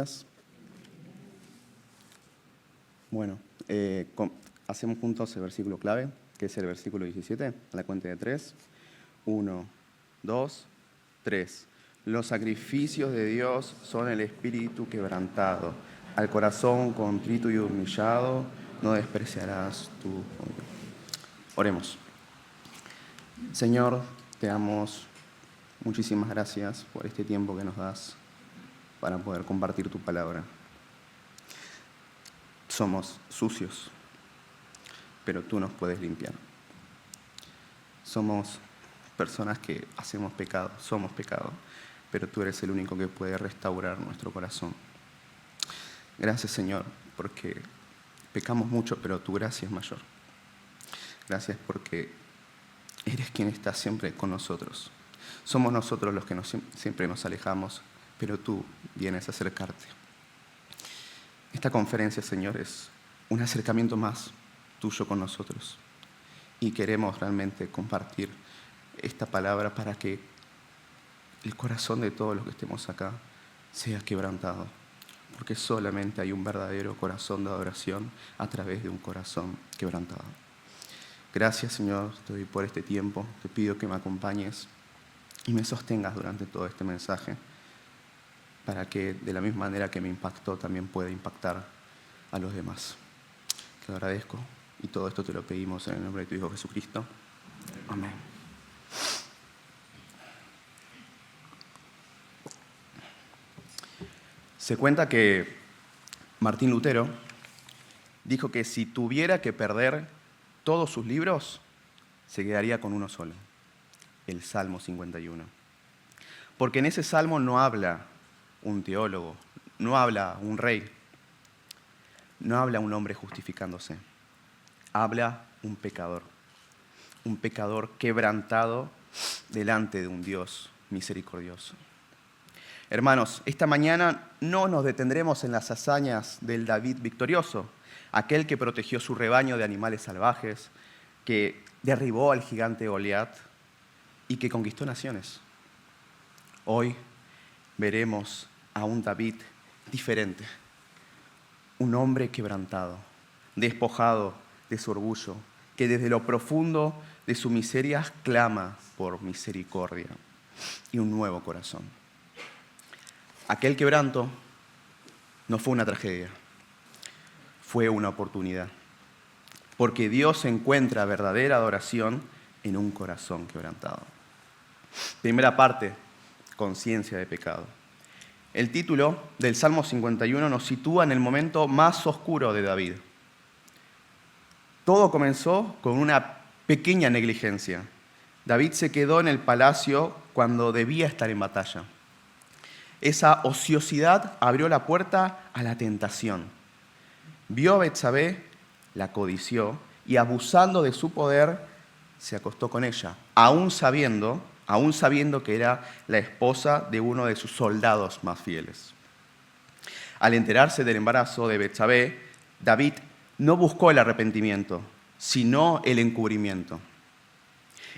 Biblias. Bueno, hacemos juntos el versículo clave, que es el versículo 17, a la cuenta de 3. 1, 2, 3. Los sacrificios de Dios son el espíritu quebrantado. Al corazón contrito y humillado no despreciarás tú. Oremos. Señor, te damos muchísimas gracias por este tiempo que nos das para poder compartir tu palabra. Somos sucios, pero tú nos puedes limpiar. Somos personas que hacemos pecado, somos pecado, pero tú eres el único que puede restaurar nuestro corazón. Gracias, Señor, porque pecamos mucho, pero tu gracia es mayor. Gracias porque eres quien está siempre con nosotros. Somos nosotros los que siempre nos alejamos, pero tú vienes a acercarte. Esta conferencia, Señor, es un acercamiento más tuyo con nosotros. Y queremos realmente compartir esta palabra para que el corazón de todos los que estemos acá sea quebrantado. Porque solamente hay un verdadero corazón de adoración a través de un corazón quebrantado. Gracias, Señor, te doy por este tiempo. Te pido que me acompañes y me sostengas durante todo este mensaje para que de la misma manera que me impactó también pueda impactar a los demás. Te lo agradezco y todo esto te lo pedimos en el nombre de tu Hijo Jesucristo. Amén. Se cuenta que Martín Lutero dijo que si tuviera que perder todos sus libros, se quedaría con uno solo, el Salmo 51. Porque en ese salmo no habla un teólogo, no habla un rey, no habla un hombre justificándose, habla un pecador quebrantado delante de un Dios misericordioso. Hermanos, esta mañana no nos detendremos en las hazañas del David victorioso, aquel que protegió su rebaño de animales salvajes, que derribó al gigante Goliat y que conquistó naciones. Hoy veremos a un David diferente, un hombre quebrantado, despojado de su orgullo, que desde lo profundo de su miseria clama por misericordia y un nuevo corazón. Aquel quebranto no fue una tragedia, fue una oportunidad, porque Dios encuentra verdadera adoración en un corazón quebrantado. Primera parte, conciencia de pecado. El título del Salmo 51 nos sitúa en el momento más oscuro de David. Todo comenzó con una pequeña negligencia. David se quedó en el palacio cuando debía estar en batalla. Esa ociosidad abrió la puerta a la tentación. Vio a Betsabé, la codició y abusando de su poder se acostó con ella, aún sabiendo que era la esposa de uno de sus soldados más fieles. Al enterarse del embarazo de Betsabé, David no buscó el arrepentimiento, sino el encubrimiento.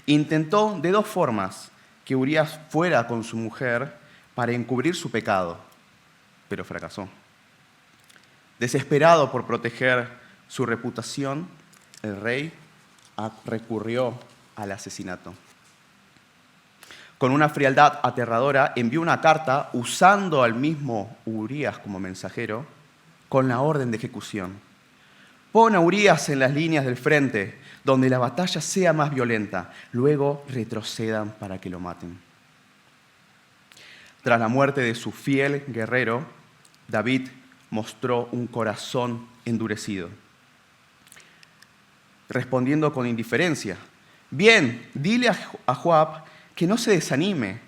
Intentó de dos formas que Urías fuera con su mujer para encubrir su pecado, pero fracasó. Desesperado por proteger su reputación, el rey recurrió al asesinato. Con una frialdad aterradora, envió una carta usando al mismo Urías como mensajero con la orden de ejecución. Pon a Urías en las líneas del frente, donde la batalla sea más violenta. Luego retrocedan para que lo maten. Tras la muerte de su fiel guerrero, David mostró un corazón endurecido, respondiendo con indiferencia. Bien, dile a Joab que no se desanime.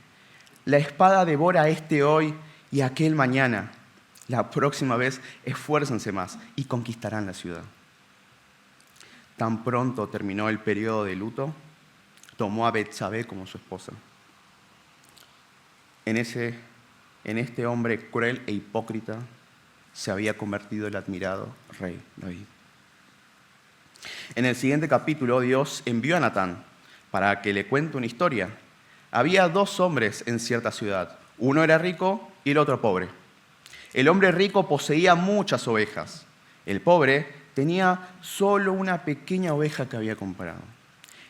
La espada devora a este hoy y a aquel mañana. La próxima vez esfuércense más y conquistarán la ciudad. Tan pronto terminó el periodo de luto, tomó a Betsabé como su esposa. En este hombre cruel e hipócrita se había convertido el admirado rey David. En el siguiente capítulo, Dios envió a Natán para que le cuente una historia. Había dos hombres en cierta ciudad. Uno era rico y el otro pobre. El hombre rico poseía muchas ovejas. El pobre tenía solo una pequeña oveja que había comprado.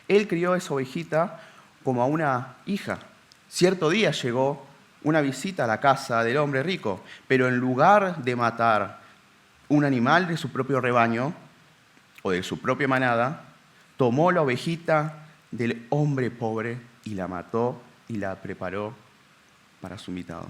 Él crió esa ovejita como a una hija. Cierto día llegó una visita a la casa del hombre rico, pero en lugar de matar un animal de su propio rebaño o de su propia manada, tomó la ovejita del hombre pobre y la mató y la preparó para su invitado.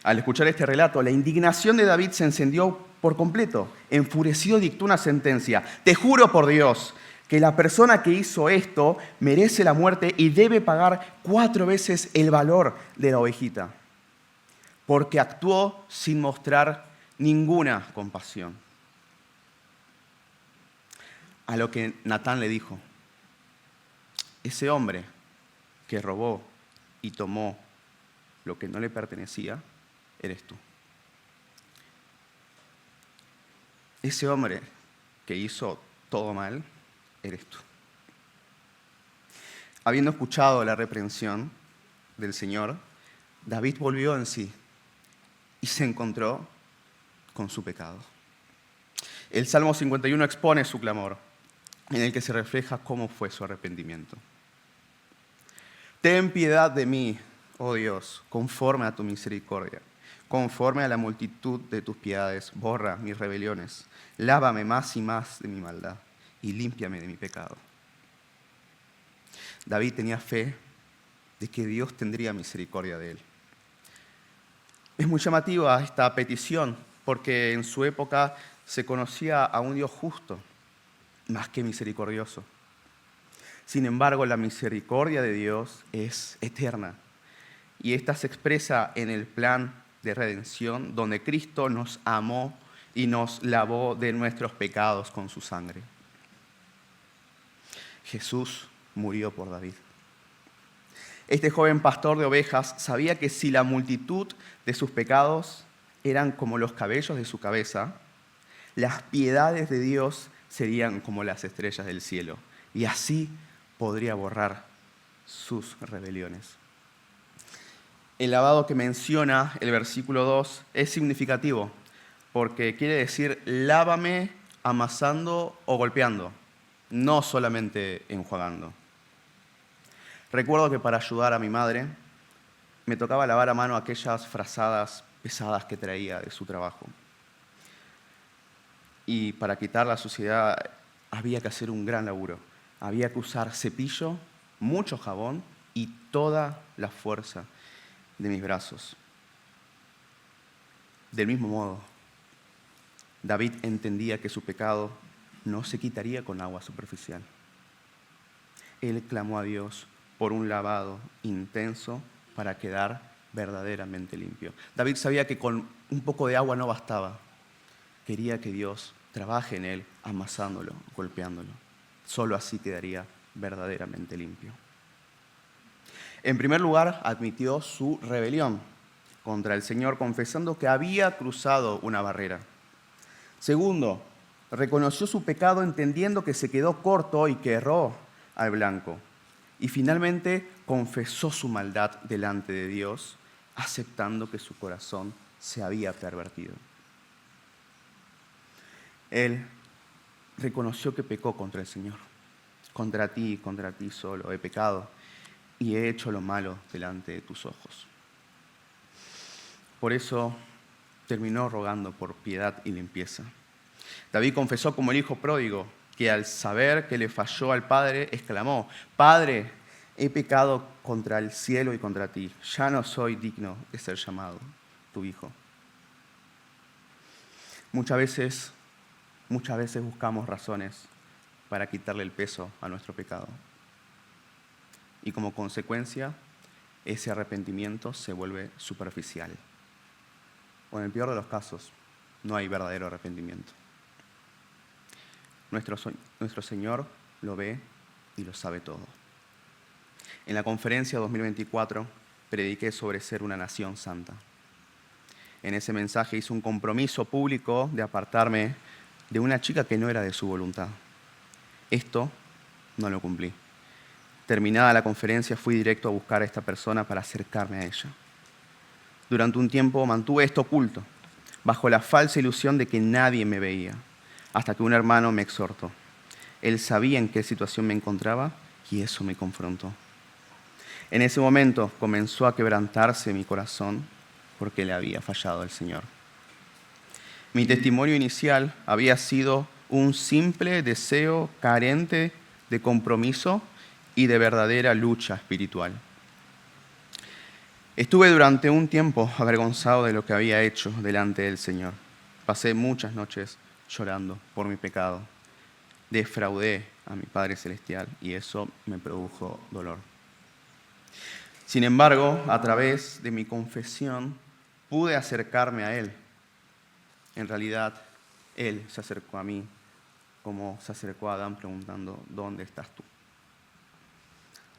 Al escuchar este relato, la indignación de David se encendió por completo. Enfurecido dictó una sentencia: te juro por Dios que la persona que hizo esto merece la muerte y debe pagar 4 veces el valor de la ovejita, porque actuó sin mostrar ninguna compasión. A lo que Natán le dijo: ese hombre que robó y tomó lo que no le pertenecía, eres tú. Ese hombre que hizo todo mal, eres tú. Habiendo escuchado la reprensión del Señor, David volvió en sí y se encontró con su pecado. El Salmo 51 expone su clamor, en el que se refleja cómo fue su arrepentimiento. Ten piedad de mí, oh Dios, conforme a tu misericordia. Conforme a la multitud de tus piedades, borra mis rebeliones. Lávame más y más de mi maldad y límpiame de mi pecado. David tenía fe de que Dios tendría misericordia de él. Es muy llamativa esta petición porque en su época se conocía a un Dios justo más que misericordioso. Sin embargo, la misericordia de Dios es eterna y esta se expresa en el plan de redención donde Cristo nos amó y nos lavó de nuestros pecados con su sangre. Jesús murió por David. Este joven pastor de ovejas sabía que si la multitud de sus pecados eran como los cabellos de su cabeza, las piedades de Dios serían como las estrellas del cielo, y así podría borrar sus rebeliones. El lavado que menciona el versículo 2 es significativo, porque quiere decir lávame amasando o golpeando, no solamente enjuagando. Recuerdo que para ayudar a mi madre me tocaba lavar a mano aquellas frazadas pesadas que traía de su trabajo. Y para quitar la suciedad había que hacer un gran laburo. Había que usar cepillo, mucho jabón y toda la fuerza de mis brazos. Del mismo modo, David entendía que su pecado no se quitaría con agua superficial. Él clamó a Dios por un lavado intenso para quedar verdaderamente limpio. David sabía que con un poco de agua no bastaba. Quería que Dios trabaje en él, amasándolo, golpeándolo. Solo así quedaría verdaderamente limpio. En primer lugar, admitió su rebelión contra el Señor, confesando que había cruzado una barrera. Segundo, reconoció su pecado entendiendo que se quedó corto y que erró al blanco. Y finalmente confesó su maldad delante de Dios, aceptando que su corazón se había pervertido. Él reconoció que pecó contra el Señor. Contra ti solo he pecado y he hecho lo malo delante de tus ojos. Por eso terminó rogando por piedad y limpieza. David confesó como el hijo pródigo que al saber que le falló al Padre, exclamó: Padre, he pecado contra el cielo y contra ti. Ya no soy digno de ser llamado tu hijo. Muchas veces buscamos razones para quitarle el peso a nuestro pecado. Y como consecuencia, ese arrepentimiento se vuelve superficial. O en el peor de los casos, no hay verdadero arrepentimiento. Nuestro Señor lo ve y lo sabe todo. En la conferencia 2024 prediqué sobre ser una nación santa. En ese mensaje hice un compromiso público de apartarme de una chica que no era de su voluntad. Esto no lo cumplí. Terminada la conferencia, fui directo a buscar a esta persona para acercarme a ella. Durante un tiempo mantuve esto oculto, bajo la falsa ilusión de que nadie me veía, hasta que un hermano me exhortó. Él sabía en qué situación me encontraba y eso me confrontó. En ese momento comenzó a quebrantarse mi corazón porque le había fallado al Señor. Mi testimonio inicial había sido un simple deseo carente de compromiso y de verdadera lucha espiritual. Estuve durante un tiempo avergonzado de lo que había hecho delante del Señor. Pasé muchas noches llorando por mi pecado. Defraudé a mi Padre Celestial y eso me produjo dolor. Sin embargo, a través de mi confesión pude acercarme a Él. En realidad, Él se acercó a mí como se acercó a Adán preguntando, ¿dónde estás tú?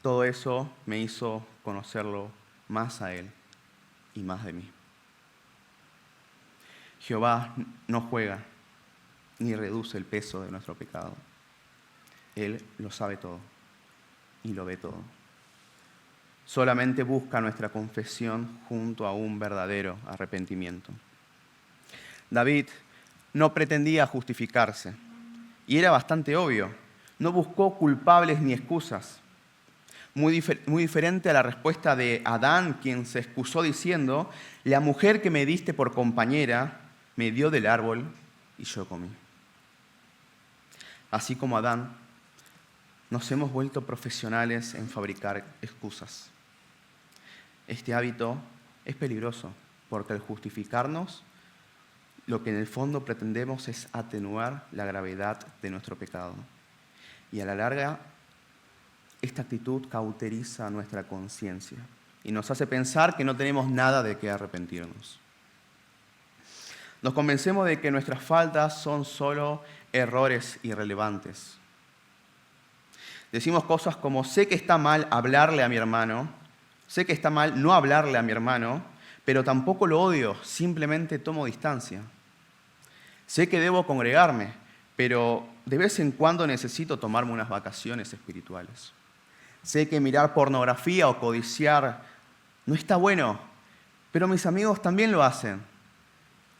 Todo eso me hizo conocerlo más a Él y más de mí. Jehová no juega ni reduce el peso de nuestro pecado. Él lo sabe todo y lo ve todo. Solamente busca nuestra confesión junto a un verdadero arrepentimiento. David no pretendía justificarse y era bastante obvio. No buscó culpables ni excusas. Muy diferente a la respuesta de Adán, quien se excusó diciendo, la mujer que me diste por compañera me dio del árbol y yo comí. Así como Adán, nos hemos vuelto profesionales en fabricar excusas. Este hábito es peligroso porque al justificarnos, lo que en el fondo pretendemos es atenuar la gravedad de nuestro pecado. Y a la larga, esta actitud cauteriza nuestra conciencia y nos hace pensar que no tenemos nada de qué arrepentirnos. Nos convencemos de que nuestras faltas son solo errores irrelevantes. Decimos cosas como, sé que está mal hablarle a mi hermano, sé que está mal no hablarle a mi hermano, pero tampoco lo odio, simplemente tomo distancia. Sé que debo congregarme, pero de vez en cuando necesito tomarme unas vacaciones espirituales. Sé que mirar pornografía o codiciar no está bueno, pero mis amigos también lo hacen.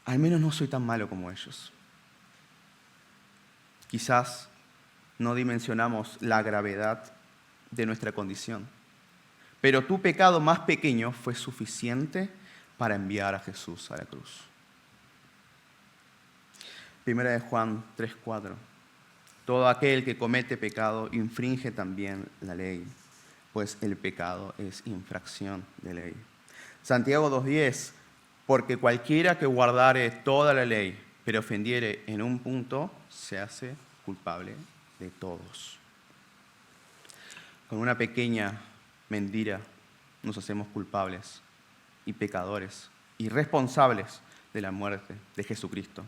Al menos no soy tan malo como ellos. Quizás no dimensionamos la gravedad de nuestra condición, pero tu pecado más pequeño fue suficiente para enviar a Jesús a la cruz. Primera de Juan 3:4. Todo aquel que comete pecado infringe también la ley, pues el pecado es infracción de ley. Santiago 2:10. Porque cualquiera que guardare toda la ley, pero ofendiere en un punto, se hace culpable de todos. Con una pequeña mentira nos hacemos culpables y pecadores y responsables de la muerte de Jesucristo.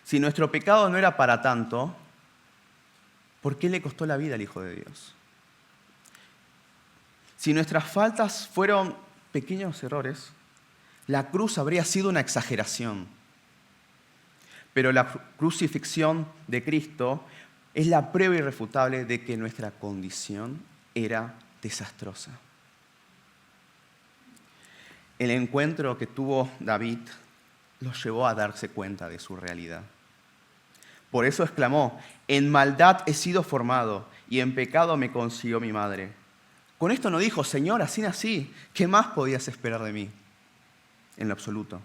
Si nuestro pecado no era para tanto, ¿por qué le costó la vida al Hijo de Dios? Si nuestras faltas fueron pequeños errores, la cruz habría sido una exageración. Pero la crucifixión de Cristo es la prueba irrefutable de que nuestra condición era desastrosa. El encuentro que tuvo David lo llevó a darse cuenta de su realidad. Por eso exclamó, en maldad he sido formado y en pecado me concibió mi madre. Con esto no dijo, Señor, así nací, ¿qué más podías esperar de mí? En lo absoluto.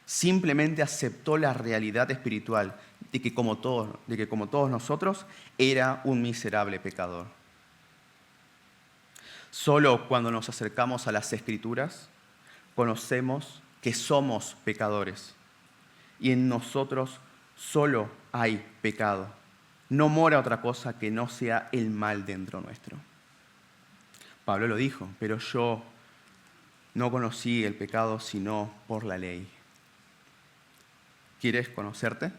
Simplemente aceptó la realidad espiritual de que como todos nosotros era un miserable pecador. Solo cuando nos acercamos a las Escrituras conocemos que somos pecadores y en nosotros solo hay pecado. No mora otra cosa que no sea el mal dentro nuestro. Pablo lo dijo, pero yo no conocí el pecado sino por la ley. ¿Quieres conocerte?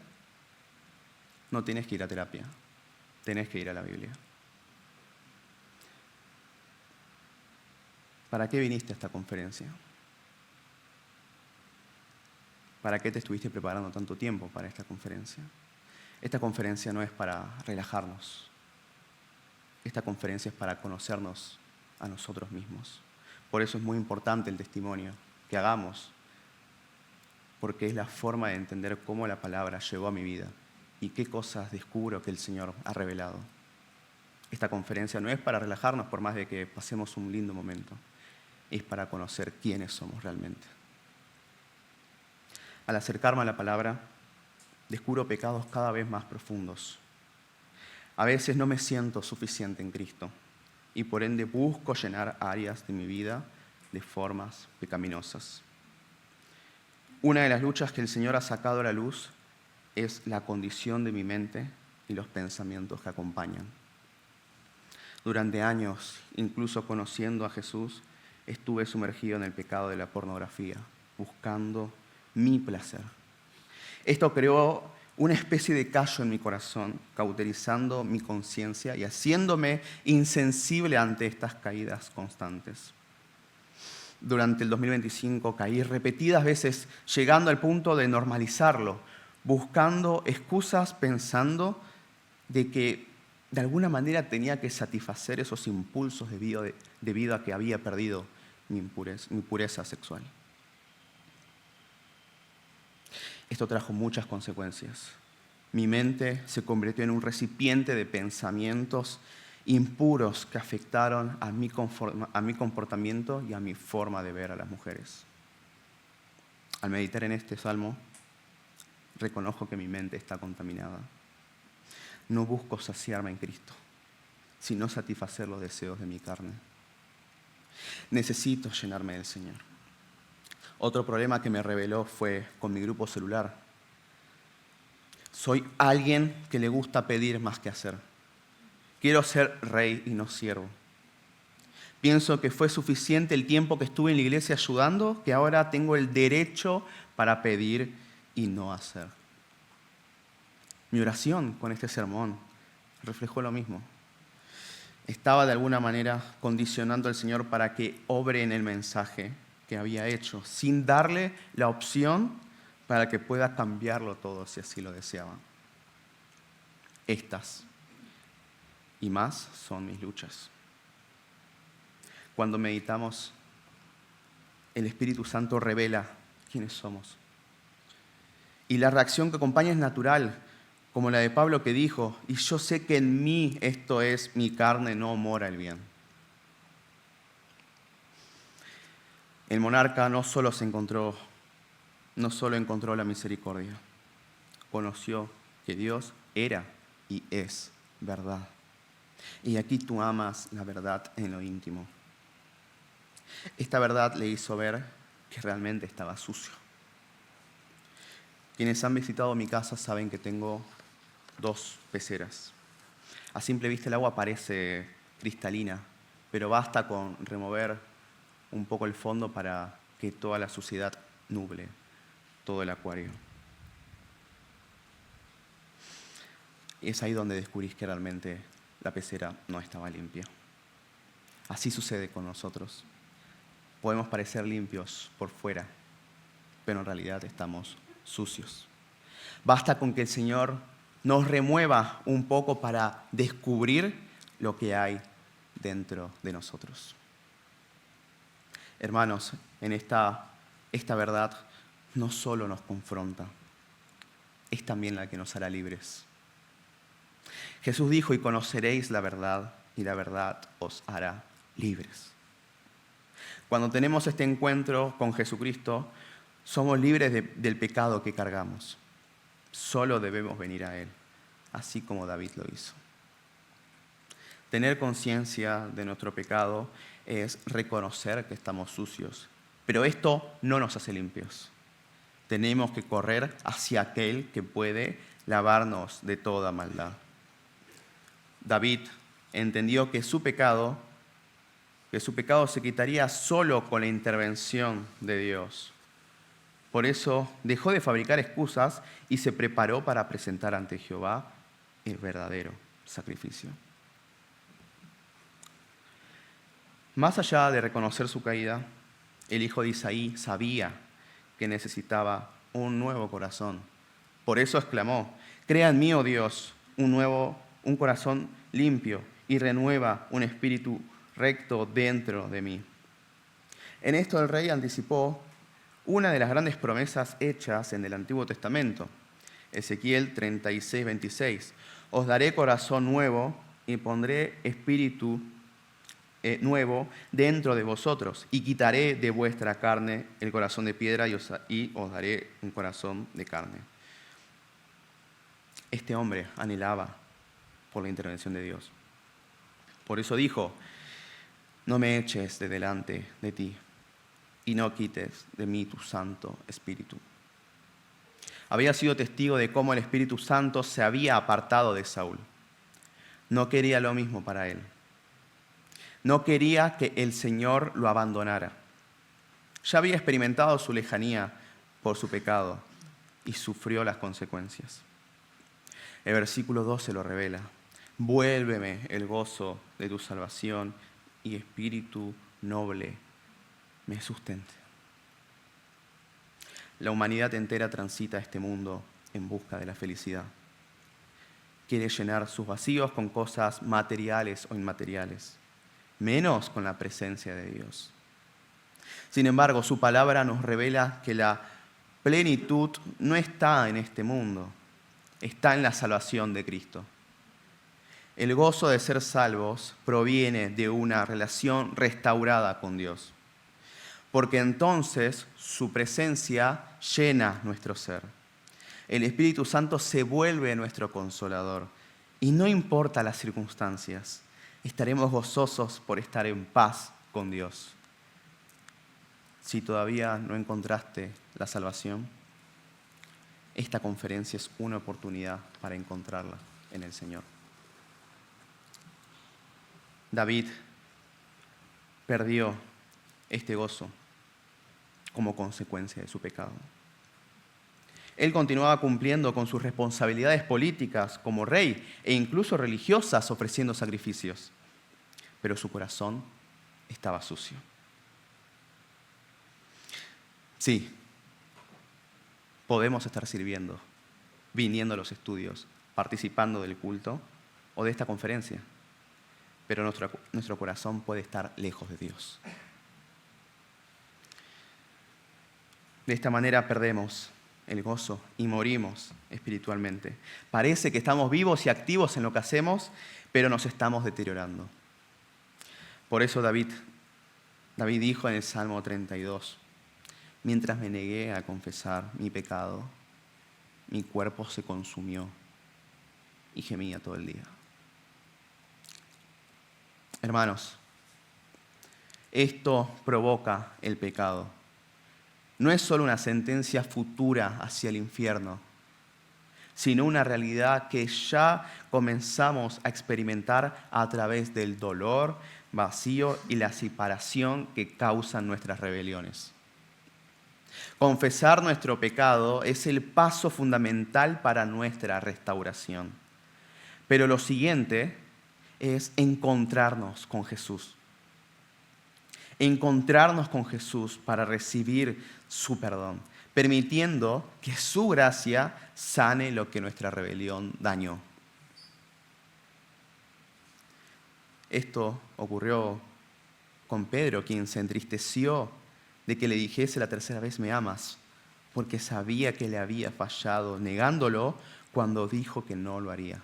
No tienes que ir a terapia, tienes que ir a la Biblia. ¿Para qué viniste a esta conferencia? ¿Para qué te estuviste preparando tanto tiempo para esta conferencia? Esta conferencia no es para relajarnos. Esta conferencia es para conocernos a nosotros mismos. Por eso es muy importante el testimonio que hagamos, porque es la forma de entender cómo la palabra llegó a mi vida y qué cosas descubro que el Señor ha revelado. Esta conferencia no es para relajarnos por más de que pasemos un lindo momento, es para conocer quiénes somos realmente. Al acercarme a la palabra, descubro pecados cada vez más profundos. A veces no me siento suficiente en Cristo y por ende busco llenar áreas de mi vida de formas pecaminosas. Una de las luchas que el Señor ha sacado a la luz es la condición de mi mente y los pensamientos que acompañan. Durante años, incluso conociendo a Jesús, estuve sumergido en el pecado de la pornografía, buscando mi placer. Esto creó una especie de callo en mi corazón, cauterizando mi conciencia y haciéndome insensible ante estas caídas constantes. Durante el 2025 caí repetidas veces, llegando al punto de normalizarlo, buscando excusas pensando de que de alguna manera tenía que satisfacer esos impulsos debido a que había perdido mi pureza sexual. Esto trajo muchas consecuencias. Mi mente se convirtió en un recipiente de pensamientos impuros que afectaron a mi comportamiento y a mi forma de ver a las mujeres. Al meditar en este salmo, reconozco que mi mente está contaminada. No busco saciarme en Cristo, sino satisfacer los deseos de mi carne. Necesito llenarme del Señor. Otro problema que me reveló fue con mi grupo celular. Soy alguien que le gusta pedir más que hacer. Quiero ser rey y no siervo. Pienso que fue suficiente el tiempo que estuve en la iglesia ayudando, que ahora tengo el derecho para pedir y no hacer. Mi oración con este sermón reflejó lo mismo. Estaba de alguna manera condicionando al Señor para que obre en el mensaje que había hecho, sin darle la opción para que pueda cambiarlo todo si así lo deseaba. Estas y más son mis luchas. Cuando meditamos, el Espíritu Santo revela quiénes somos. Y la reacción que acompaña es natural, como la de Pablo que dijo, y yo sé que en mí, esto es, mi carne no mora el bien. El monarca no solo encontró la misericordia, conoció que Dios era y es verdad. Y aquí tú amas la verdad en lo íntimo. Esta verdad le hizo ver que realmente estaba sucio. Quienes han visitado mi casa saben que tengo 2 peceras. A simple vista el agua parece cristalina, pero basta con remover un poco el fondo para que toda la suciedad nuble todo el acuario. Y es ahí donde descubrís que realmente la pecera no estaba limpia. Así sucede con nosotros. Podemos parecer limpios por fuera, pero en realidad estamos sucios. Basta con que el Señor nos remueva un poco para descubrir lo que hay dentro de nosotros. Hermanos, en esta verdad no solo nos confronta, es también la que nos hará libres. Jesús dijo, y conoceréis la verdad, y la verdad os hará libres. Cuando tenemos este encuentro con Jesucristo, somos libres del pecado que cargamos. Solo debemos venir a Él, así como David lo hizo. Tener conciencia de nuestro pecado es reconocer que estamos sucios, pero esto no nos hace limpios. Tenemos que correr hacia aquel que puede lavarnos de toda maldad. David entendió que su pecado se quitaría solo con la intervención de Dios. Por eso dejó de fabricar excusas y se preparó para presentar ante Jehová el verdadero sacrificio. Más allá de reconocer su caída, el hijo de Isaí sabía que necesitaba un nuevo corazón. Por eso exclamó, crea en mí, oh Dios, un corazón limpio y renueva un espíritu recto dentro de mí. En esto el rey anticipó una de las grandes promesas hechas en el Antiguo Testamento. Ezequiel 36, 26. Os daré corazón nuevo y pondré espíritu nuevo dentro de vosotros, y quitaré de vuestra carne el corazón de piedra y os daré un corazón de carne. Este hombre anhelaba por la intervención de Dios. Por eso dijo: no me eches de delante de ti y no quites de mí tu Santo Espíritu. Había sido testigo de cómo el Espíritu Santo se había apartado de Saúl. No quería lo mismo para él. No quería que el Señor lo abandonara. Ya había experimentado su lejanía por su pecado y sufrió las consecuencias. El versículo 12 lo revela: vuélveme el gozo de tu salvación y espíritu noble me sustente. La humanidad entera transita este mundo en busca de la felicidad. Quiere llenar sus vacíos con cosas materiales o inmateriales, menos con la presencia de Dios. Sin embargo, su palabra nos revela que la plenitud no está en este mundo, está en la salvación de Cristo. El gozo de ser salvos proviene de una relación restaurada con Dios, porque entonces su presencia llena nuestro ser. El Espíritu Santo se vuelve nuestro consolador y no importa las circunstancias, estaremos gozosos por estar en paz con Dios. Si todavía no encontraste la salvación, esta conferencia es una oportunidad para encontrarla en el Señor. David perdió este gozo como consecuencia de su pecado. Él continuaba cumpliendo con sus responsabilidades políticas como rey e incluso religiosas, ofreciendo sacrificios, pero su corazón estaba sucio. Sí, podemos estar sirviendo, viniendo a los estudios, participando del culto o de esta conferencia, pero nuestro corazón puede estar lejos de Dios. De esta manera perdemos el gozo y morimos espiritualmente. Parece que estamos vivos y activos en lo que hacemos, pero nos estamos deteriorando. Por eso David dijo en el Salmo 32, mientras me negué a confesar mi pecado, mi cuerpo se consumió y gemía todo el día. Hermanos, esto provoca el pecado. No es solo una sentencia futura hacia el infierno, sino una realidad que ya comenzamos a experimentar a través del dolor, vacío y la separación que causan nuestras rebeliones. Confesar nuestro pecado es el paso fundamental para nuestra restauración. Pero lo siguiente es encontrarnos con Jesús. Encontrarnos con Jesús para recibir su perdón, permitiendo que su gracia sane lo que nuestra rebelión dañó. Esto ocurrió con Pedro, quien se entristeció de que le dijese la tercera vez me amas, porque sabía que le había fallado, negándolo cuando dijo que no lo haría.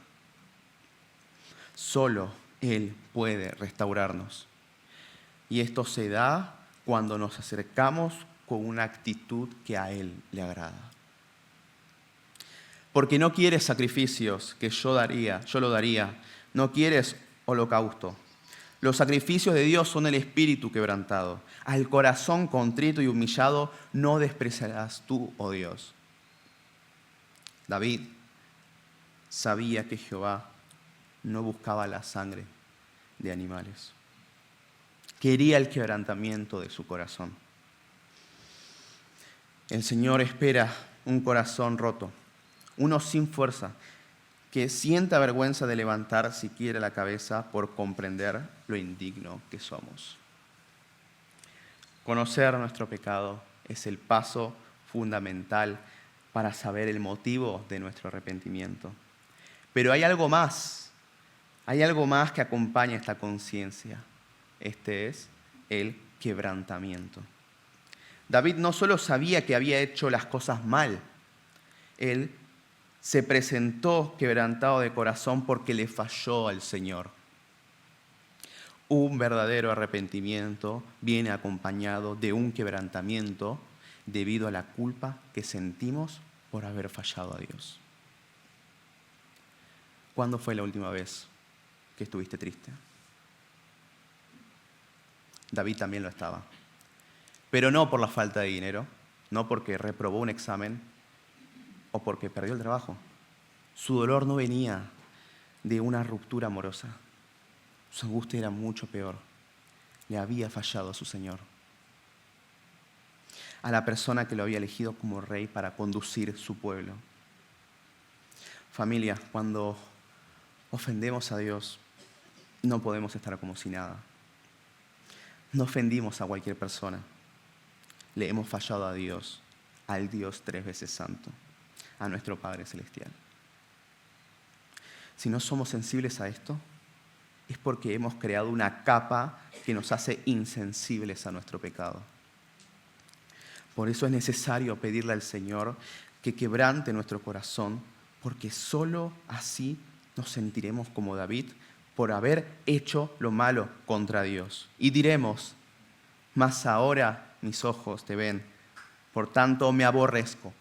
Solo Él puede restaurarnos. Y esto se da cuando nos acercamos con una actitud que a Él le agrada. Porque no quieres sacrificios que yo lo daría. No quieres holocausto. Los sacrificios de Dios son el espíritu quebrantado. Al corazón contrito y humillado no despreciarás tú, oh Dios. David sabía que Jehová no buscaba la sangre de animales. Quería el quebrantamiento de su corazón. El Señor espera un corazón roto, uno sin fuerza, que sienta vergüenza de levantar siquiera la cabeza por comprender lo indigno que somos. Conocer nuestro pecado es el paso fundamental para saber el motivo de nuestro arrepentimiento. Pero hay algo más que acompaña esta conciencia. Este es el quebrantamiento. David no solo sabía que había hecho las cosas mal, él se presentó quebrantado de corazón porque le falló al Señor. Un verdadero arrepentimiento viene acompañado de un quebrantamiento debido a la culpa que sentimos por haber fallado a Dios. ¿Cuándo fue la última vez que estuviste triste? David también lo estaba. Pero no por la falta de dinero, no porque reprobó un examen o porque perdió el trabajo. Su dolor no venía de una ruptura amorosa. Su angustia era mucho peor. Le había fallado a su Señor, a la persona que lo había elegido como rey para conducir su pueblo. Familia, cuando ofendemos a Dios, no podemos estar como si nada. No ofendimos a cualquier persona. Le hemos fallado a Dios, al Dios 3 veces santo, a nuestro Padre Celestial. Si no somos sensibles a esto, es porque hemos creado una capa que nos hace insensibles a nuestro pecado. Por eso es necesario pedirle al Señor que quebrante nuestro corazón, porque solo así nos sentiremos como David por haber hecho lo malo contra Dios. Y diremos, mas ahora mis ojos te ven, por tanto me aborrezco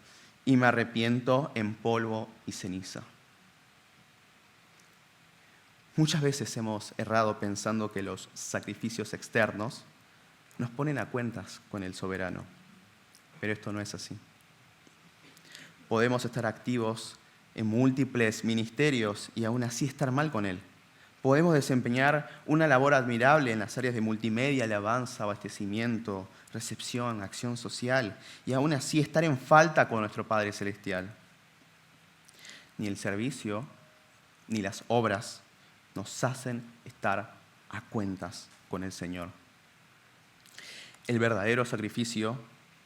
y me arrepiento en polvo y ceniza. Muchas veces hemos errado pensando que los sacrificios externos nos ponen a cuentas con el soberano, pero esto no es así. Podemos estar activos en múltiples ministerios y aún así estar mal con él. Podemos desempeñar una labor admirable en las áreas de multimedia, alabanza, abastecimiento, recepción, acción social, y aún así estar en falta con nuestro Padre Celestial. Ni el servicio, ni las obras nos hacen estar a cuentas con el Señor. El verdadero sacrificio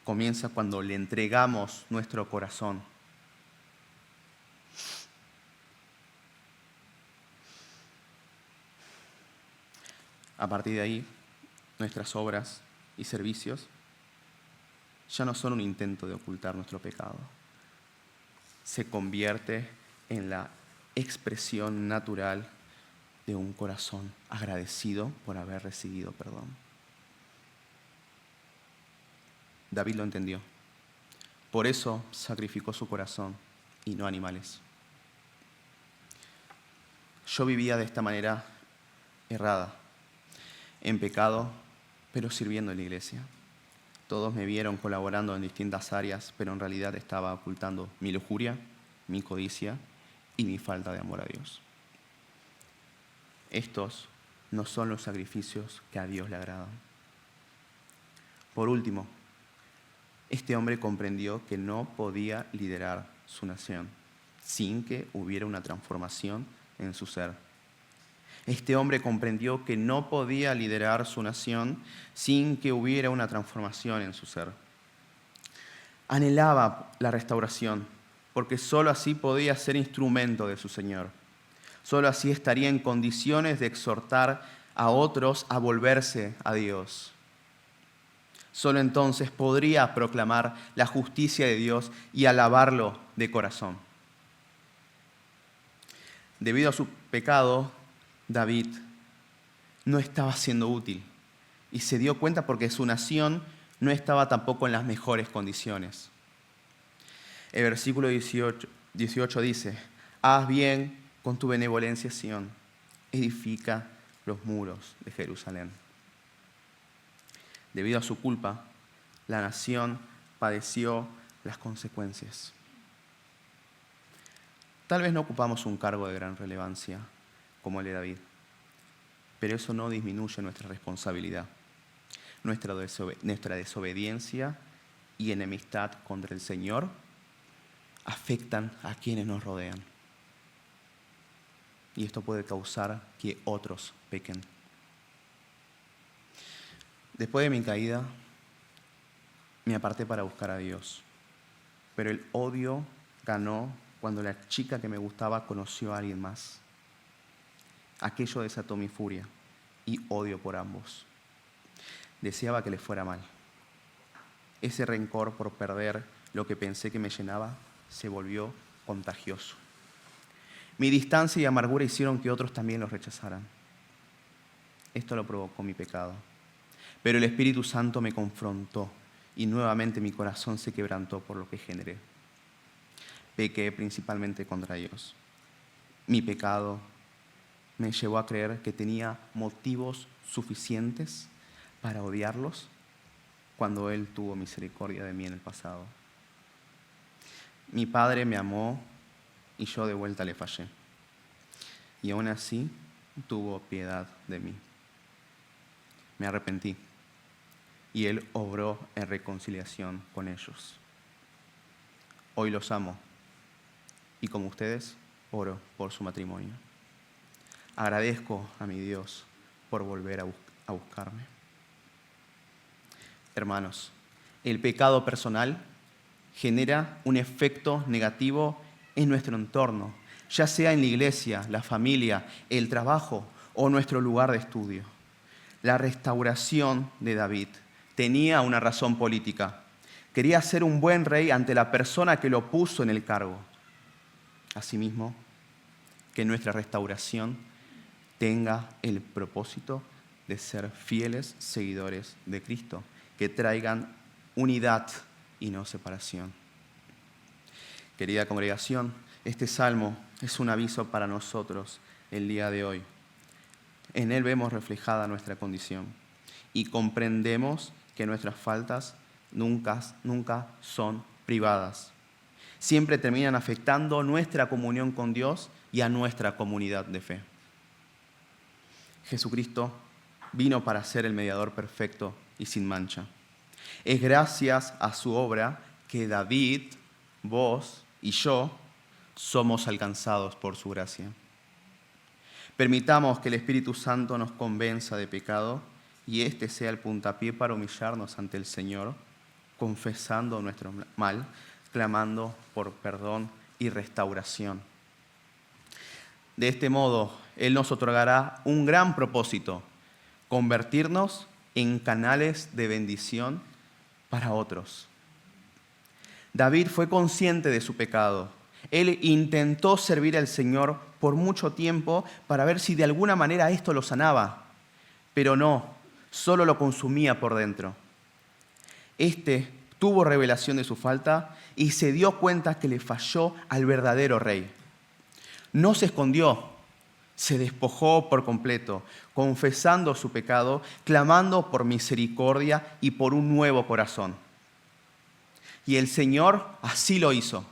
comienza cuando le entregamos nuestro corazón. A partir de ahí, nuestras obras y servicios ya no son un intento de ocultar nuestro pecado. Se convierte en la expresión natural de un corazón agradecido por haber recibido perdón. David lo entendió. Por eso sacrificó su corazón y no animales. Yo vivía de esta manera errada, en pecado, pero sirviendo en la iglesia. Todos me vieron colaborando en distintas áreas, pero en realidad estaba ocultando mi lujuria, mi codicia y mi falta de amor a Dios. Estos no son los sacrificios que a Dios le agradan. Por último, este hombre comprendió que no podía liderar su nación sin que hubiera una transformación en su ser. Este hombre comprendió que no podía liderar su nación sin que hubiera una transformación en su ser. Anhelaba la restauración, porque sólo así podía ser instrumento de su Señor. Solo así estaría en condiciones de exhortar a otros a volverse a Dios. Solo entonces podría proclamar la justicia de Dios y alabarlo de corazón. Debido a su pecado, David no estaba siendo útil y se dio cuenta porque su nación no estaba tampoco en las mejores condiciones. El versículo 18 dice, haz bien con tu benevolencia, Sión, edifica los muros de Jerusalén. Debido a su culpa, la nación padeció las consecuencias. Tal vez no ocupamos un cargo de gran relevancia como el de David, pero eso no disminuye nuestra responsabilidad. Nuestra desobediencia y enemistad contra el Señor afectan a quienes nos rodean. Y esto puede causar que otros pequen. Después de mi caída, me aparté para buscar a Dios. Pero el odio ganó cuando la chica que me gustaba conoció a alguien más. Aquello desató mi furia y odio por ambos. Deseaba que les fuera mal. ese rencor por perder lo que pensé que me llenaba se volvió contagioso. Mi distancia y amargura hicieron que otros también los rechazaran. Esto lo provocó mi pecado. Pero el Espíritu Santo me confrontó y nuevamente mi corazón se quebrantó por lo que generé. Pequé principalmente contra Dios. Mi pecado me llevó a creer que tenía motivos suficientes para odiarlos cuando Él tuvo misericordia de mí en el pasado. Mi padre me amó y yo de vuelta le fallé. Y aún así tuvo piedad de mí. Me arrepentí y Él obró en reconciliación con ellos. Hoy los amo y como ustedes oro por su matrimonio. Agradezco a mi Dios por volver a buscarme. Hermanos, el pecado personal genera un efecto negativo en nuestro entorno, ya sea en la iglesia, la familia, el trabajo o nuestro lugar de estudio. La restauración de David tenía una razón política. Quería ser un buen rey ante la persona que lo puso en el cargo. Asimismo, que nuestra restauración tenga el propósito de ser fieles seguidores de Cristo, que traigan unidad y no separación. Querida congregación, este salmo es un aviso para nosotros el día de hoy. En él vemos reflejada nuestra condición y comprendemos que nuestras faltas nunca son privadas. Siempre terminan afectando nuestra comunión con Dios y a nuestra comunidad de fe. Jesucristo vino para ser el mediador perfecto y sin mancha. Es gracias a su obra que David, vos y yo somos alcanzados por su gracia. Permitamos que el Espíritu Santo nos convenza de pecado y este sea el puntapié para humillarnos ante el Señor, confesando nuestro mal, clamando por perdón y restauración. De este modo, Él nos otorgará un gran propósito: convertirnos en canales de bendición para otros. David fue consciente de su pecado. Él intentó servir al Señor por mucho tiempo para ver si de alguna manera esto lo sanaba, pero no, solo lo consumía por dentro. Tuvo revelación de su falta y se dio cuenta que le falló al verdadero rey. No se escondió, se despojó por completo, confesando su pecado, clamando por misericordia y por un nuevo corazón. Y el Señor así lo hizo.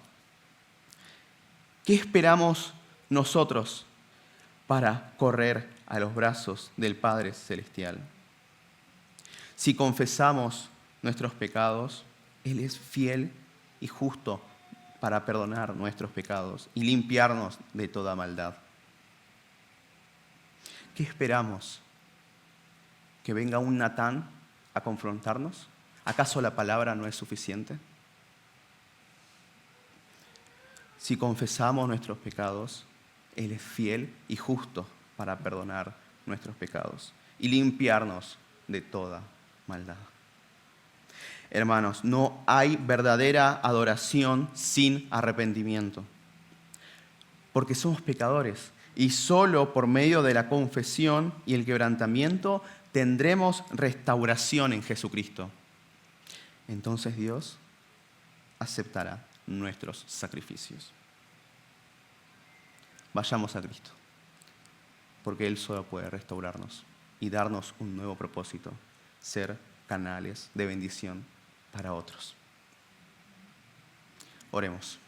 ¿Qué esperamos nosotros para correr a los brazos del Padre Celestial? Si confesamos nuestros pecados, Él es fiel y justo para perdonar nuestros pecados y limpiarnos de toda maldad. ¿Qué esperamos? ¿Que venga un Natán a confrontarnos? ¿Acaso la palabra no es suficiente? Si confesamos nuestros pecados, Él es fiel y justo para perdonar nuestros pecados y limpiarnos de toda maldad. Hermanos, no hay verdadera adoración sin arrepentimiento, porque somos pecadores y solo por medio de la confesión y el quebrantamiento tendremos restauración en Jesucristo. Entonces Dios aceptará nuestros sacrificios. Vayamos a Cristo, porque Él solo puede restaurarnos y darnos un nuevo propósito: ser canales de bendición para otros. Oremos.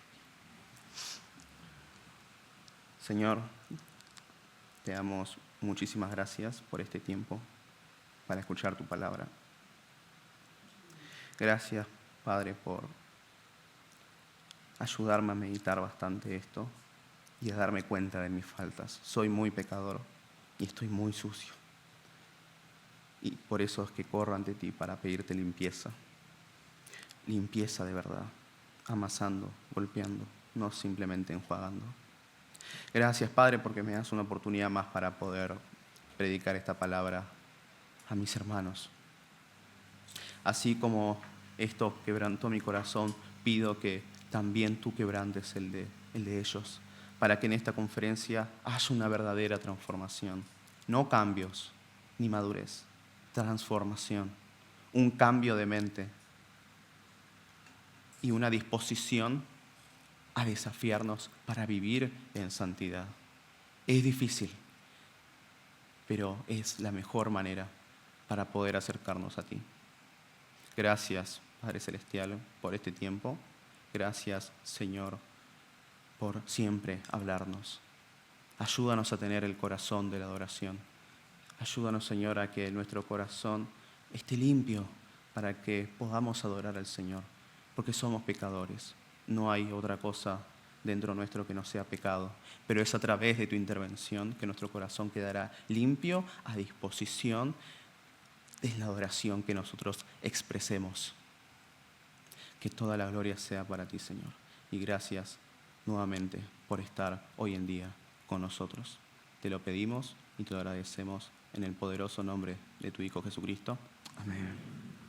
Señor, te damos muchísimas gracias por este tiempo para escuchar tu palabra. Gracias, Padre, por ayudarme a meditar bastante esto y a darme cuenta de mis faltas. Soy muy pecador y estoy muy sucio. Y por eso es que corro ante ti para pedirte limpieza. Limpieza de verdad, amasando, golpeando, no simplemente enjuagando. Gracias, Padre, porque me das una oportunidad más para poder predicar esta palabra a mis hermanos. Así como esto quebrantó mi corazón, pido que también tú quebrantes el de ellos, para que en esta conferencia haya una verdadera transformación. No cambios ni madurez, transformación, un cambio de mente y una disposición a desafiarnos para vivir en santidad. Es difícil, pero es la mejor manera para poder acercarnos a ti. Gracias, Padre Celestial, por este tiempo. Gracias, Señor, por siempre hablarnos. Ayúdanos a tener el corazón de la adoración. Ayúdanos, Señor, a que nuestro corazón esté limpio para que podamos adorar al Señor, porque somos pecadores. No hay otra cosa dentro nuestro que no sea pecado, pero es a través de tu intervención que nuestro corazón quedará limpio, a disposición de la adoración que nosotros expresemos. Que toda la gloria sea para ti, Señor. Y gracias nuevamente por estar hoy en día con nosotros. Te lo pedimos y te lo agradecemos en el poderoso nombre de tu Hijo Jesucristo. Amén.